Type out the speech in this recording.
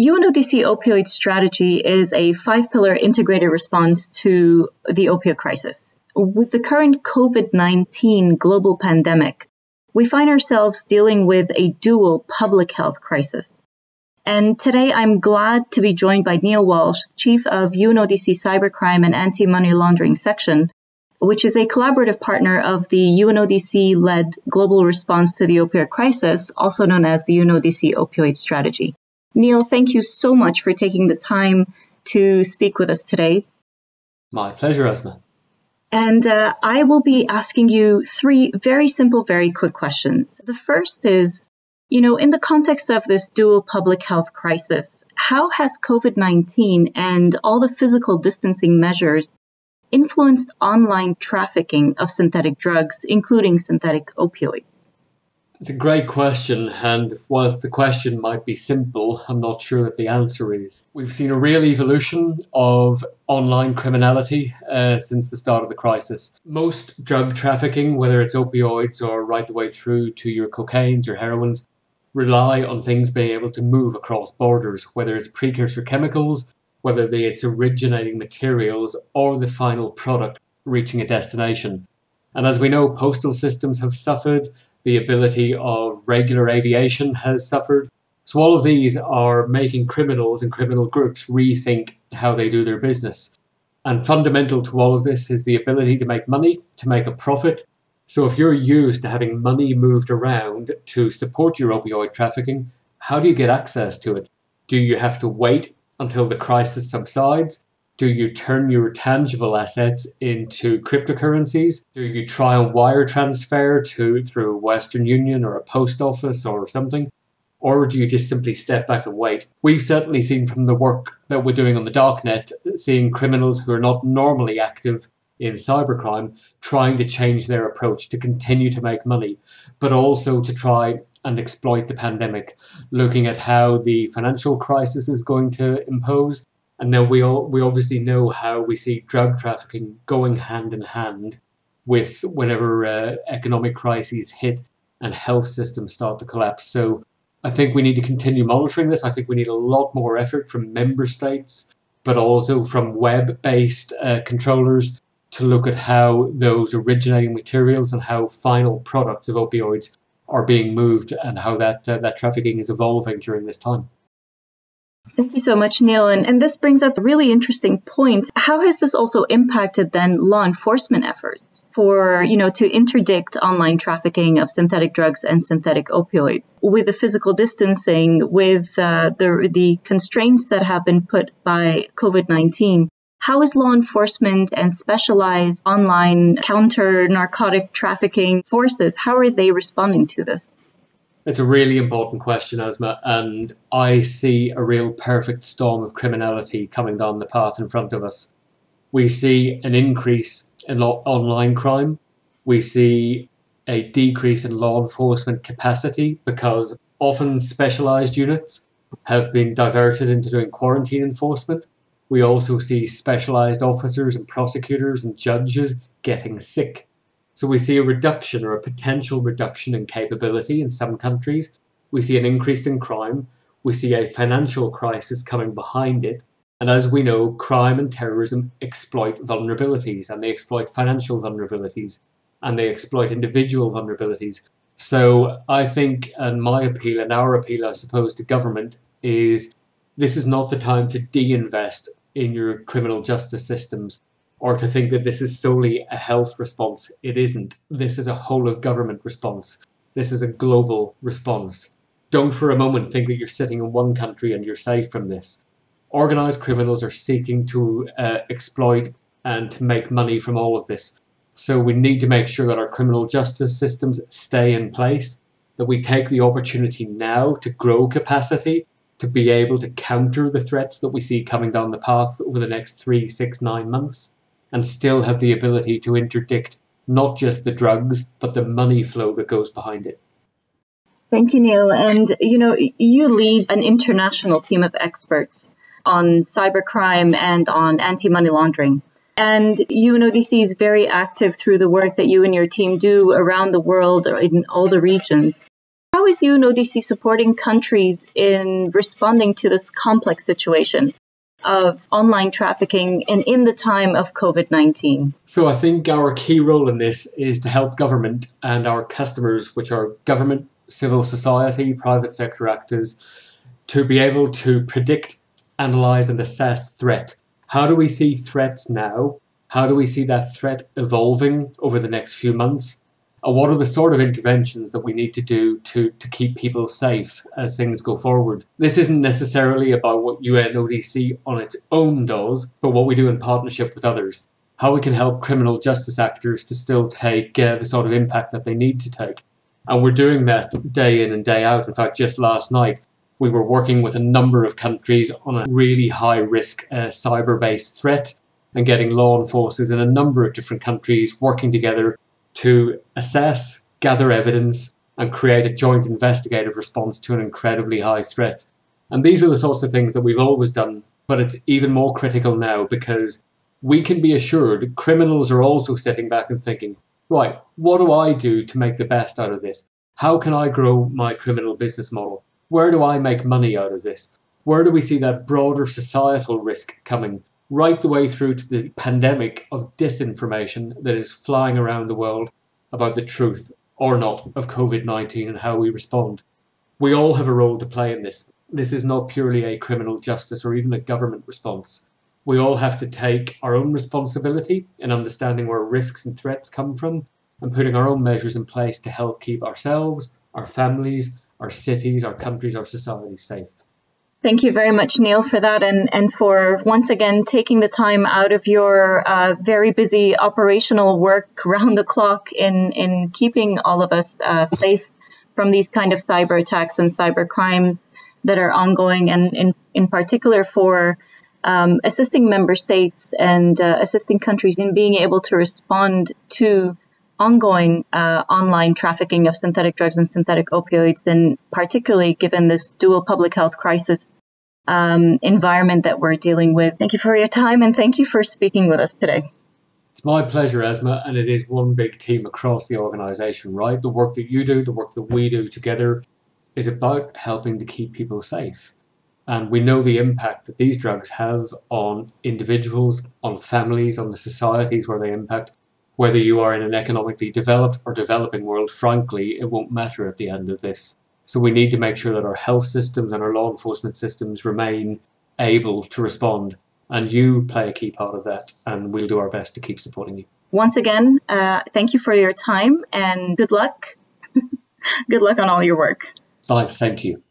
UNODC Opioid Strategy is a 5-pillar integrated response to the opioid crisis. With the current COVID-19 global pandemic, we find ourselves dealing with a dual public health crisis. And today I'm glad to be joined by Neil Walsh, Chief of UNODC Cybercrime and Anti-Money Laundering Section, which is a collaborative partner of the UNODC-led global response to the opioid crisis, also known as the UNODC Opioid Strategy. Neil, thank you so much for taking the time to speak with us today. My pleasure, Asma. And I will be asking you 3 very simple, very quick questions. The first is, in the context of this dual public health crisis, how has COVID-19 and all the physical distancing measures influenced online trafficking of synthetic drugs, including synthetic opioids? It's a great question, and whilst the question might be simple, I'm not sure that the answer is. We've seen a real evolution of online criminality since the start of the crisis. Most drug trafficking, whether it's opioids or right the way through to your cocaines, your heroines, rely on things being able to move across borders, whether it's precursor chemicals, whether it's originating materials, or the final product reaching a destination. And as we know, postal systems have suffered. The ability of regular aviation has suffered. So all of these are making criminals and criminal groups rethink how they do their business. And fundamental to all of this is the ability to make money, to make a profit. So if you're used to having money moved around to support your opioid trafficking, how do you get access to it? Do you have to wait until the crisis subsides? Do you turn your tangible assets into cryptocurrencies? Do you try and wire transfer through Western Union or a post office or something? Or do you just simply step back and wait? We've certainly seen from the work that we're doing on the darknet, seeing criminals who are not normally active in cybercrime trying to change their approach to continue to make money, but also to try and exploit the pandemic, looking at how the financial crisis is going to impose. And then we obviously know how we see drug trafficking going hand in hand with whenever economic crises hit and health systems start to collapse. So I think we need to continue monitoring this. I think we need a lot more effort from member states, but also from web-based controllers to look at how those originating materials and how final products of opioids are being moved and how that trafficking is evolving during this time. Thank you so much, Neil. And this brings up a really interesting point. How has this also impacted then law enforcement efforts for, to interdict online trafficking of synthetic drugs and synthetic opioids? With the physical distancing, with the constraints that have been put by COVID-19, how is law enforcement and specialized online counter-narcotic trafficking forces, how are they responding to this? It's a really important question, Asma, and I see a real perfect storm of criminality coming down the path in front of us. We see an increase in online crime. We see a decrease in law enforcement capacity because often specialised units have been diverted into doing quarantine enforcement. We also see specialised officers and prosecutors and judges getting sick. So we see a reduction or a potential reduction in capability in some countries. We see an increase in crime. We see a financial crisis coming behind it. And as we know, crime and terrorism exploit vulnerabilities, and they exploit financial vulnerabilities, and they exploit individual vulnerabilities. So I think, and my appeal and our appeal, I suppose, to government is this is not the time to de-invest in your criminal justice systems, or to think that this is solely a health response. It isn't. This is a whole of government response. This is a global response. Don't for a moment think that you're sitting in one country and you're safe from this. Organised criminals are seeking to exploit and to make money from all of this. So we need to make sure that our criminal justice systems stay in place, that we take the opportunity now to grow capacity, to be able to counter the threats that we see coming down the path over the next 3, 6, 9 months, and still have the ability to interdict not just the drugs, but the money flow that goes behind it. Thank you, Neil. And, you lead an international team of experts on cybercrime and on anti-money laundering. And UNODC is very active through the work that you and your team do around the world or in all the regions. How is UNODC supporting countries in responding to this complex situation of online trafficking and in the time of COVID-19? So I think our key role in this is to help government and our customers, which are government, civil society, private sector actors, to be able to predict, analyse and assess threat. How do we see threats now? How do we see that threat evolving over the next few months? And what are the sort of interventions that we need to do to keep people safe as things go forward? This isn't necessarily about what UNODC on its own does, but what we do in partnership with others. How we can help criminal justice actors to still take the sort of impact that they need to take. And we're doing that day in and day out. In fact, just last night, we were working with a number of countries on a really high-risk cyber-based threat and getting law enforcers in a number of different countries working together to assess, gather evidence, and create a joint investigative response to an incredibly high threat. And these are the sorts of things that we've always done, but it's even more critical now because we can be assured criminals are also sitting back and thinking, right, what do I do to make the best out of this? How can I grow my criminal business model? Where do I make money out of this? Where do we see that broader societal risk coming? Right the way through to the pandemic of disinformation that is flying around the world about the truth or not of COVID-19 and how we respond. We all have a role to play in this. This is not purely a criminal justice or even a government response. We all have to take our own responsibility in understanding where risks and threats come from and putting our own measures in place to help keep ourselves, our families, our cities, our countries, our societies safe. Thank you very much, Neil, for that and for once again taking the time out of your very busy operational work round the clock in keeping all of us safe from these kind of cyber attacks and cyber crimes that are ongoing, and in particular for assisting member states and assisting countries in being able to respond to ongoing online trafficking of synthetic drugs and synthetic opioids, and particularly given this dual public health crisis environment that we're dealing with. Thank you for your time and thank you for speaking with us today. It's my pleasure, Asma, and it is one big team across the organisation, right? The work that you do, the work that we do together is about helping to keep people safe. And we know the impact that these drugs have on individuals, on families, on the societies where they impact. Whether you are in an economically developed or developing world, frankly, it won't matter at the end of this. So we need to make sure that our health systems and our law enforcement systems remain able to respond. And you play a key part of that, and we'll do our best to keep supporting you. Once again, thank you for your time and good luck. Good luck on all your work. Thanks, same to you.